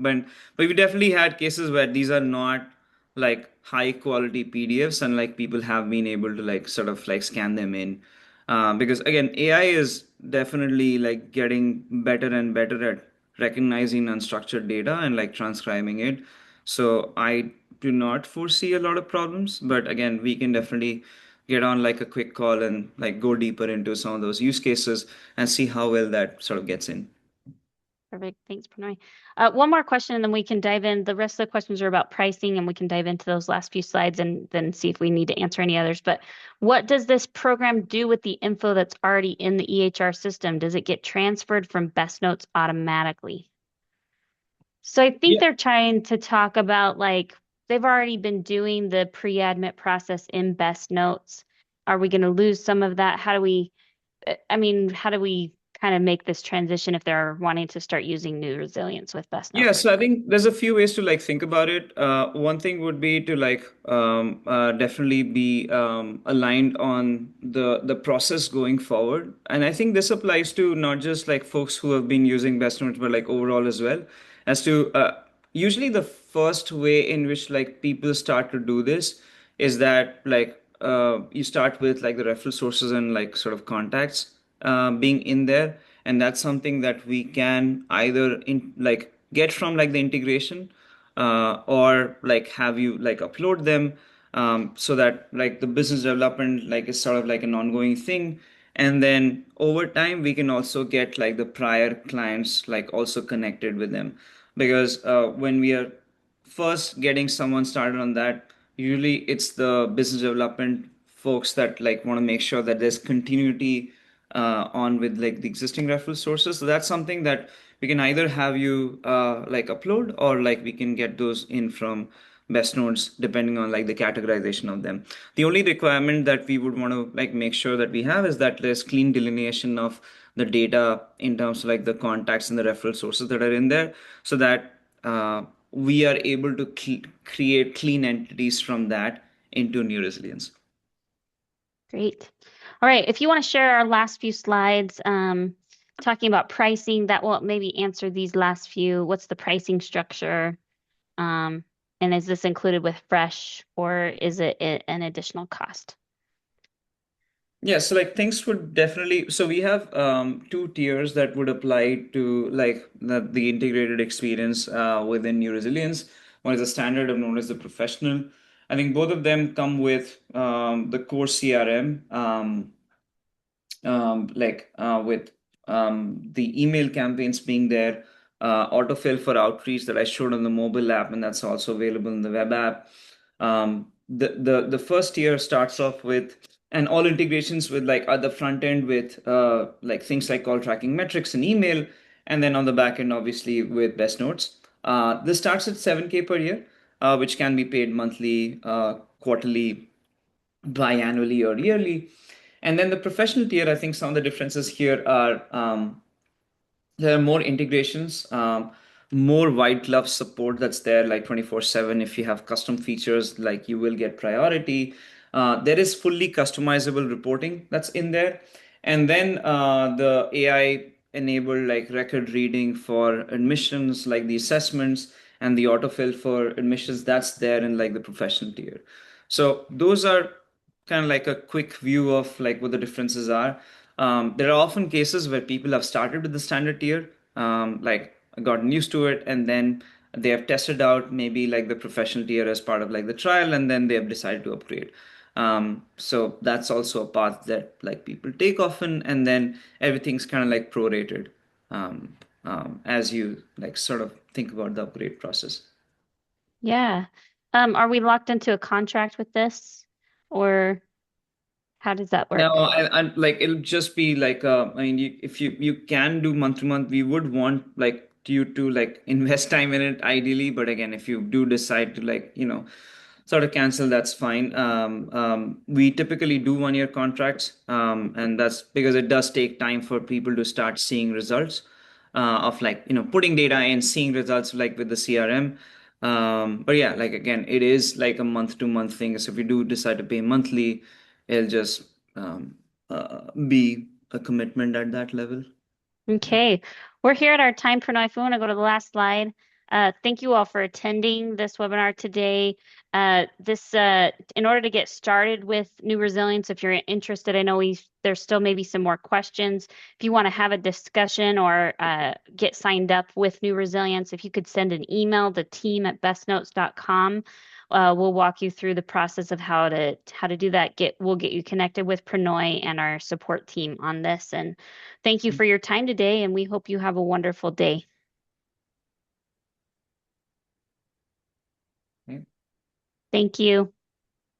but we definitely had cases where these are not like high quality PDFs and like people have been able to like sort of like scan them in because again AI is definitely like getting better and better at recognizing unstructured data and like transcribing it. So I do not foresee a lot of problems, but again, we can definitely get on like a quick call and like go deeper into some of those use cases and see how well that sort of gets in. Perfect. Thanks, Pranay. One more question, and then we can dive in. The rest of the questions are about pricing, and we can dive into those last few slides and then see if we need to answer any others. But what does this program do with the info that's already in the EHR system? Does it get transferred from BestNotes automatically? So I think Yeah. they're trying to talk about like they've already been doing the pre-admit process in BestNotes. Are we going to lose some of that? How do we I mean, how do we kind of make this transition if they're wanting to start using new resilience with best Yeah, notes? so I think there's a few ways to like think about it. One thing would be to like definitely be aligned on the process going forward, and I think this applies to not just like folks who have been using Best Notes, but like overall as well. As to usually the first way in which like people start to do this is that like you start with like the referral sources and like sort of contacts being in there, and that's something that we can either in like get from like the integration or like have you like upload them so that like the business development like is sort of like an ongoing thing, and then over time we can also get like the prior clients like also connected with them because when we are first getting someone started on that, usually it's the business development folks that like want to make sure that there's continuity on with like the existing referral sources. So that's something that we can either have you like upload or like we can get those in from best notes depending on like the categorization of them. The only requirement that we would want to like make sure that we have is that there's clean delineation of the data in terms of like the contacts and the referral sources that are in there so that we are able to create clean entities from that into new resilience. Great. All right. If you want to share our last few slides, talking about pricing, that will maybe answer these last few. What's the pricing structure? Um, and is this included with Fresh or is it an additional cost? Yeah, so like things would definitely, so we have two tiers that would apply to like the integrated experience within New Resilience. One is the standard and one is the professional. I think both of them come with the core CRM. With the email campaigns being there, autofill for outreach that I showed on the mobile app, and that's also available in the web app. The first year starts off with and all integrations with like at the front end with like things like call tracking metrics and email, and then on the back end, obviously with Best Notes. This starts at 7K per year, which can be paid monthly, quarterly, biannually, or yearly. And then the professional tier, I think some of the differences here are there are more integrations, more white glove support that's there like 24/7. If you have custom features, like you will get priority. There is fully customizable reporting that's in there. And then the AI enabled like record reading for admissions, like the assessments and the autofill for admissions, that's there in like the professional tier. So those are kind of like a quick view of like what the differences are. There are often cases where people have started with the standard tier, like gotten used to it, and then they have tested out maybe like the professional tier as part of like the trial, and then they have decided to upgrade. So that's also a path that like people take often, and then everything's kind of like prorated as you like sort of think about the upgrade process. Yeah. Are we locked into a contract with this or how does that No, work? and like it'll just be like I mean, if you can do month to month, we would want like you to like invest time in it ideally. But again, if you do decide to like sort of cancel, that's fine. We typically do 1 year contracts, and that's because it does take time for people to start seeing results of like, putting data in, seeing results like with the CRM. But yeah, like again, it is like a month to month thing. So if you do decide to pay monthly, it'll just be a commitment at that level. Yeah. Okay, we're here at our time for now. If you want to go to the last slide, thank you all for attending this webinar today. In order to get started with New Resilience, if you're interested, I know there's still maybe some more questions. If you want to have a discussion or get signed up with New Resilience, if you could send an email to team@bestnotes.com. We'll walk you through the process of how to do that. We'll get you connected with Pranoy and our support team on this. And thank you for your time today, and we hope you have a wonderful day. Okay. Thank you.